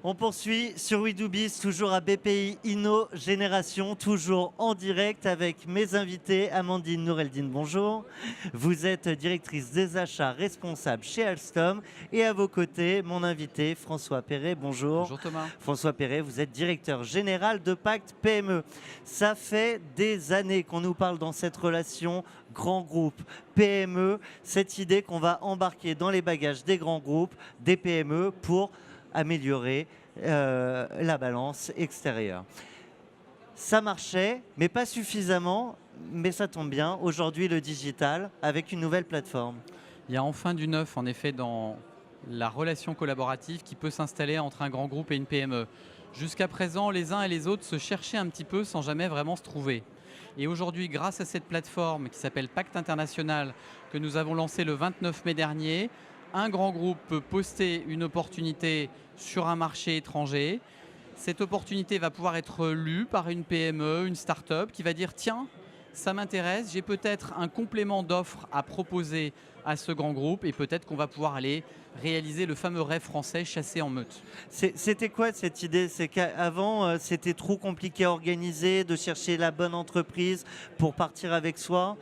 On poursuit sur WeDoBiz, toujours à BPI Inno Génération, toujours en direct avec mes invités. Amandine Noureldine, bonjour. Vous êtes directrice des achats responsable chez Alstom. Et à vos côtés, mon invité François Perret, bonjour. Bonjour Thomas. François Perret, vous êtes directeur général de Pacte PME. Ça fait des années qu'on nous parle dans cette relation grand groupe, PME, cette idée qu'on va embarquer dans les bagages des grands groupes, des PME pour améliorer la balance extérieure. Ça marchait, mais pas suffisamment, mais ça tombe bien. Aujourd'hui, le digital, avec une nouvelle plateforme. Il y a enfin du neuf, en effet, dans la relation collaborative qui peut s'installer entre un grand groupe et une PME. Jusqu'à présent, les uns et les autres se cherchaient un petit peu sans jamais vraiment se trouver. Et aujourd'hui, grâce à cette plateforme qui s'appelle Pacte International, que nous avons lancée le 29 mai dernier, un grand groupe peut poster une opportunité sur un marché étranger. Cette opportunité va pouvoir être lue par une PME, une start-up qui va dire « Tiens, ça m'intéresse, j'ai peut-être un complément d'offres à proposer à ce grand groupe et peut-être qu'on va pouvoir aller réaliser le fameux rêve français chassé en meute. » C'était quoi cette idée? C'est qu'avant, c'était trop compliqué à organiser, de chercher la bonne entreprise pour partir avec soi.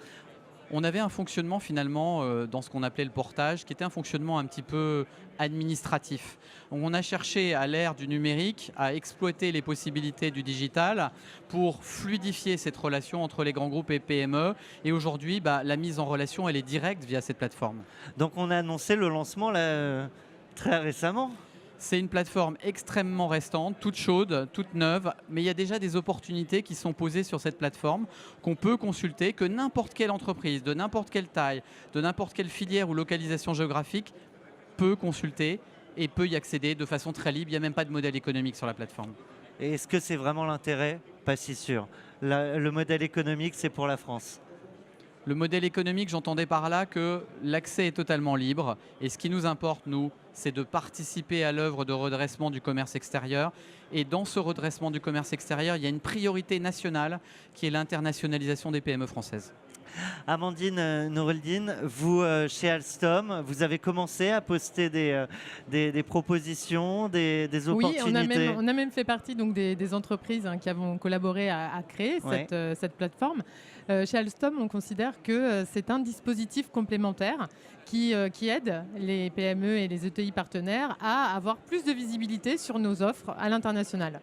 On avait un fonctionnement finalement dans ce qu'on appelait le portage, qui était un fonctionnement un petit peu administratif. Donc on a cherché à l'ère du numérique à exploiter les possibilités du digital pour fluidifier cette relation entre les grands groupes et PME. Et aujourd'hui, la mise en relation, elle est directe via cette plateforme. Donc on a annoncé le lancement là, très récemment. C'est une plateforme extrêmement restante, toute chaude, toute neuve, mais il y a déjà des opportunités qui sont posées sur cette plateforme qu'on peut consulter, que n'importe quelle entreprise, de n'importe quelle taille, de n'importe quelle filière ou localisation géographique peut consulter et peut y accéder de façon très libre. Il n'y a même pas de modèle économique sur la plateforme. Et est-ce que c'est vraiment l'intérêt? Pas si sûr. Le modèle économique, c'est pour la France. Le modèle économique, j'entendais par là que l'accès est totalement libre. Et ce qui nous importe, nous, c'est de participer à l'œuvre de redressement du commerce extérieur. Et dans ce redressement du commerce extérieur, il y a une priorité nationale qui est l'internationalisation des PME françaises. Amandine Noureldine, vous, chez Alstom, vous avez commencé à poster des propositions, des opportunités. Oui, on a même fait partie donc, des entreprises qui avons collaboré à créer cette plateforme. Chez Alstom, on considère que c'est un dispositif complémentaire qui aide les PME et les ETI partenaires à avoir plus de visibilité sur nos offres à l'international.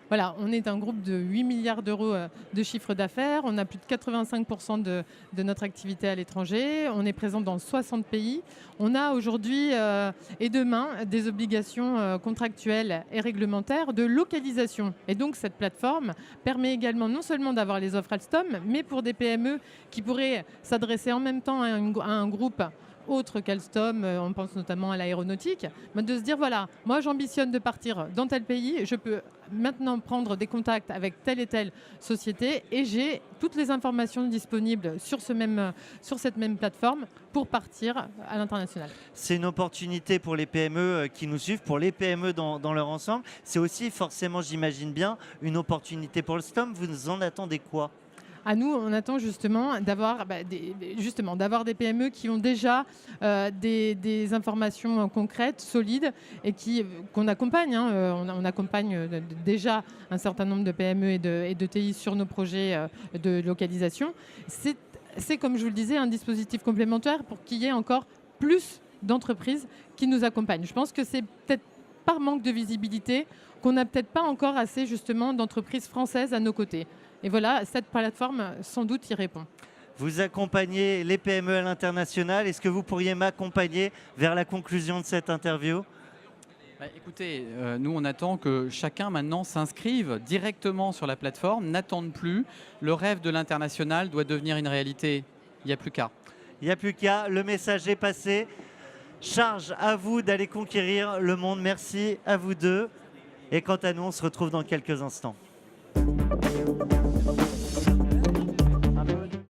Voilà, on est un groupe de 8 milliards d'euros de chiffre d'affaires. On a plus de 85% de notre activité à l'étranger. On est présent dans 60 pays. On a aujourd'hui et demain des obligations contractuelles et réglementaires de localisation. Et donc, cette plateforme permet également non seulement d'avoir les offres Alstom, mais pour des PME qui pourraient s'adresser en même temps à un groupe autre qu'Alstom, on pense notamment à l'aéronautique, de se dire voilà, moi j'ambitionne de partir dans tel pays, je peux maintenant prendre des contacts avec telle et telle société et j'ai toutes les informations disponibles sur cette même plateforme pour partir à l'international. C'est une opportunité pour les PME qui nous suivent, pour les PME dans leur ensemble. C'est aussi forcément, j'imagine bien, une opportunité pour Alstom. Vous en attendez quoi ? À nous, on attend justement d'avoir des PME qui ont déjà des informations concrètes, solides et qu'on accompagne. On accompagne déjà un certain nombre de PME et de TI sur nos projets de localisation. C'est, comme je vous le disais, un dispositif complémentaire pour qu'il y ait encore plus d'entreprises qui nous accompagnent. Je pense que c'est peut-être par manque de visibilité qu'on n'a peut-être pas encore assez justement d'entreprises françaises à nos côtés. Et voilà, cette plateforme, sans doute, y répond. Vous accompagnez les PME à l'international. Est-ce que vous pourriez m'accompagner vers la conclusion de cette interview ? Écoutez, nous, on attend que chacun maintenant s'inscrive directement sur la plateforme, n'attende plus. Le rêve de l'international doit devenir une réalité. Il n'y a plus qu'à. Il n'y a plus qu'à. Le message est passé. Charge à vous d'aller conquérir le monde. Merci à vous deux. Et quant à nous, on se retrouve dans quelques instants.